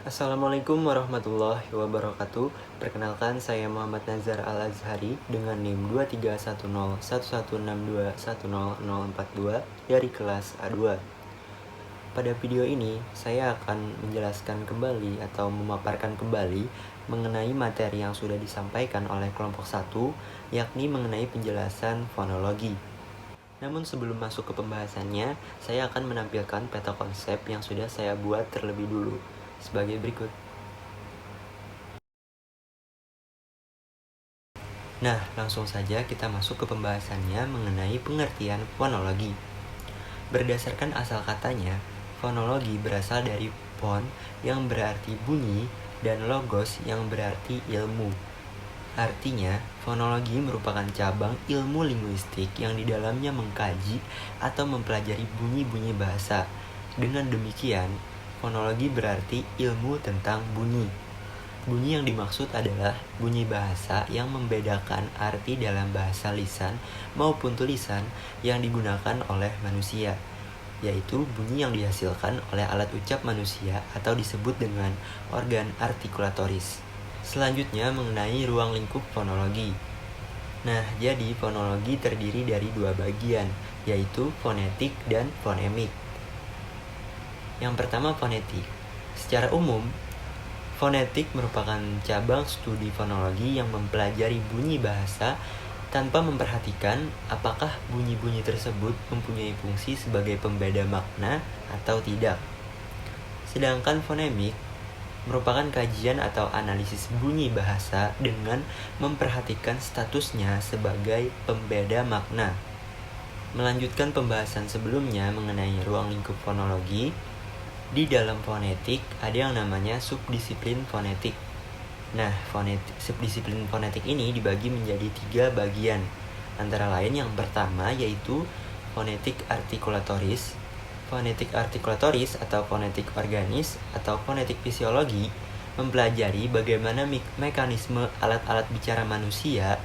Assalamualaikum warahmatullahi wabarakatuh. Perkenalkan, saya Muhammad Nazar Al-Azhari dengan NIM 23101162100042 dari kelas A2. Pada video ini, saya akan menjelaskan kembali atau memaparkan kembali mengenai materi yang sudah disampaikan oleh kelompok 1, yakni mengenai penjelasan fonologi. Namun sebelum masuk ke pembahasannya, saya akan menampilkan peta konsep yang sudah saya buat terlebih dulu, sebagai berikut. Nah, langsung saja kita masuk ke pembahasannya mengenai pengertian fonologi. Berdasarkan asal katanya, fonologi berasal dari fon yang berarti bunyi dan logos yang berarti ilmu. Artinya, fonologi merupakan cabang ilmu linguistik yang di dalamnya mengkaji atau mempelajari bunyi-bunyi bahasa. Dengan demikian, fonologi berarti ilmu tentang bunyi. Bunyi yang dimaksud adalah bunyi bahasa yang membedakan arti dalam bahasa lisan maupun tulisan yang digunakan oleh manusia, yaitu bunyi yang dihasilkan oleh alat ucap manusia atau disebut dengan organ artikulatoris. Selanjutnya mengenai ruang lingkup fonologi. Nah, jadi fonologi terdiri dari dua bagian, yaitu fonetik dan fonemik. Yang pertama, fonetik. Secara umum, fonetik merupakan cabang studi fonologi yang mempelajari bunyi bahasa tanpa memperhatikan apakah bunyi-bunyi tersebut mempunyai fungsi sebagai pembeda makna atau tidak. Sedangkan fonemik merupakan kajian atau analisis bunyi bahasa dengan memperhatikan statusnya sebagai pembeda makna. Melanjutkan pembahasan sebelumnya mengenai ruang lingkup fonologi, di dalam fonetik ada yang namanya subdisiplin fonetik. Nah, subdisiplin fonetik ini dibagi menjadi 3 bagian. Antara lain yang pertama yaitu fonetik artikulatoris. Fonetik artikulatoris atau fonetik organis atau fonetik fisiologi mempelajari bagaimana mekanisme alat-alat bicara manusia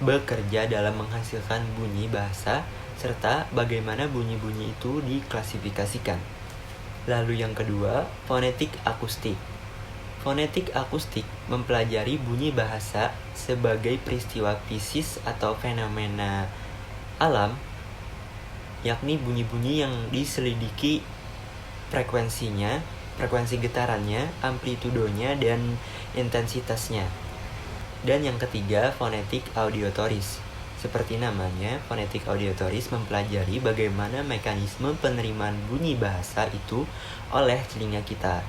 bekerja dalam menghasilkan bunyi bahasa serta bagaimana bunyi-bunyi itu diklasifikasikan. Lalu yang kedua, fonetik akustik. Fonetik akustik mempelajari bunyi bahasa sebagai peristiwa fisis atau fenomena alam, yakni bunyi-bunyi yang diselidiki frekuensinya, frekuensi getarannya, amplitudonya, dan intensitasnya. Dan yang ketiga, fonetik auditoris. Seperti namanya, fonetik auditoris mempelajari bagaimana mekanisme penerimaan bunyi bahasa itu oleh telinga kita.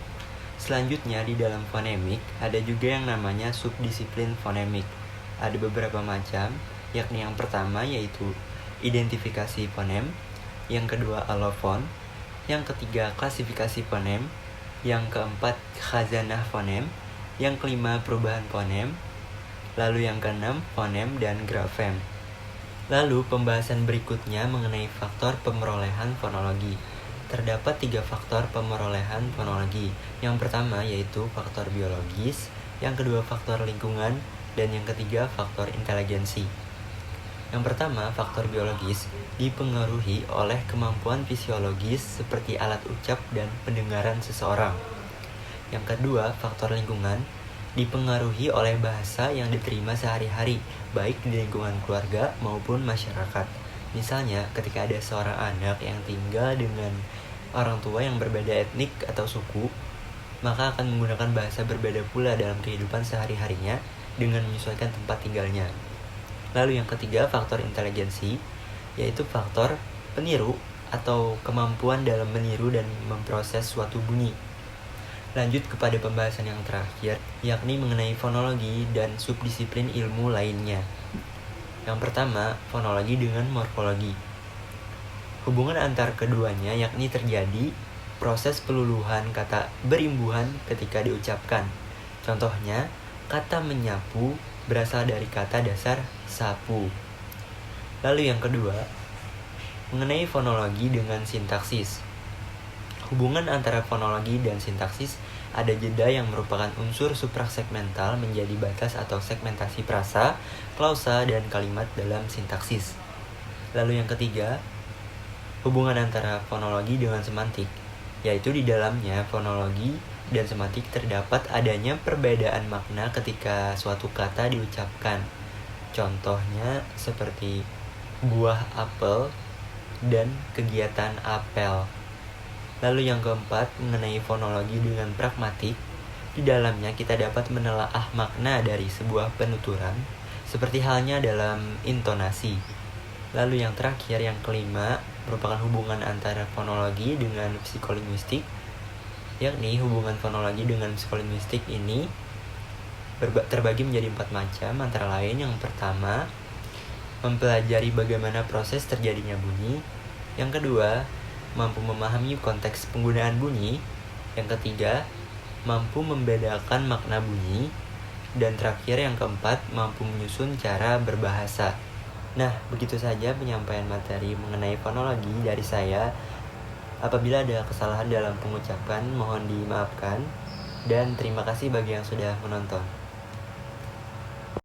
Selanjutnya di dalam fonemik ada juga yang namanya subdisiplin fonemik. Ada beberapa macam, yakni yang pertama yaitu identifikasi fonem, yang kedua alofon, yang ketiga klasifikasi fonem, yang keempat khazanah fonem, yang kelima perubahan fonem, lalu yang keenam fonem dan grafem. Lalu pembahasan berikutnya mengenai faktor pemerolehan fonologi. Terdapat 3 faktor pemerolehan fonologi. Yang pertama yaitu faktor biologis, yang kedua faktor lingkungan, dan yang ketiga faktor inteligensi. Yang pertama, faktor biologis dipengaruhi oleh kemampuan fisiologis seperti alat ucap dan pendengaran seseorang. Yang kedua, faktor lingkungan dipengaruhi oleh bahasa yang diterima sehari-hari, baik di lingkungan keluarga maupun masyarakat. Misalnya, ketika ada seorang anak yang tinggal dengan orang tua yang berbeda etnik atau suku, maka akan menggunakan bahasa berbeda pula dalam kehidupan sehari-harinya dengan menyesuaikan tempat tinggalnya. Lalu yang ketiga, faktor inteligensi, yaitu faktor peniru atau kemampuan dalam meniru dan memproses suatu bunyi. Lanjut kepada pembahasan yang terakhir, yakni mengenai fonologi dan subdisiplin ilmu lainnya. Yang pertama, fonologi dengan morfologi. Hubungan antar keduanya yakni terjadi proses peluluhan kata berimbuhan ketika diucapkan. Contohnya, kata menyapu berasal dari kata dasar sapu. Lalu yang kedua, mengenai fonologi dengan sintaksis. Hubungan antara fonologi dan sintaksis ada jeda yang merupakan unsur suprasegmental menjadi batas atau segmentasi frasa, klausa, dan kalimat dalam sintaksis. Lalu yang ketiga, hubungan antara fonologi dengan semantik, yaitu di dalamnya fonologi dan semantik terdapat adanya perbedaan makna ketika suatu kata diucapkan. Contohnya seperti buah apel dan kegiatan apel. Lalu yang keempat, mengenai fonologi dengan pragmatik. Di dalamnya kita dapat menelaah makna dari sebuah penuturan, seperti halnya dalam intonasi. Lalu yang terakhir, yang kelima, merupakan hubungan antara fonologi dengan psikolinguistik, yakni hubungan fonologi dengan psikolinguistik ini terbagi menjadi 4 macam, antara lain yang pertama, mempelajari bagaimana proses terjadinya bunyi. Yang kedua, mampu memahami konteks penggunaan bunyi. Yang ketiga, mampu membedakan makna bunyi. Dan terakhir yang keempat, mampu menyusun cara berbahasa. Nah, begitu saja penyampaian materi mengenai fonologi dari saya. Apabila ada kesalahan dalam pengucapan, mohon dimaafkan. Dan terima kasih bagi yang sudah menonton.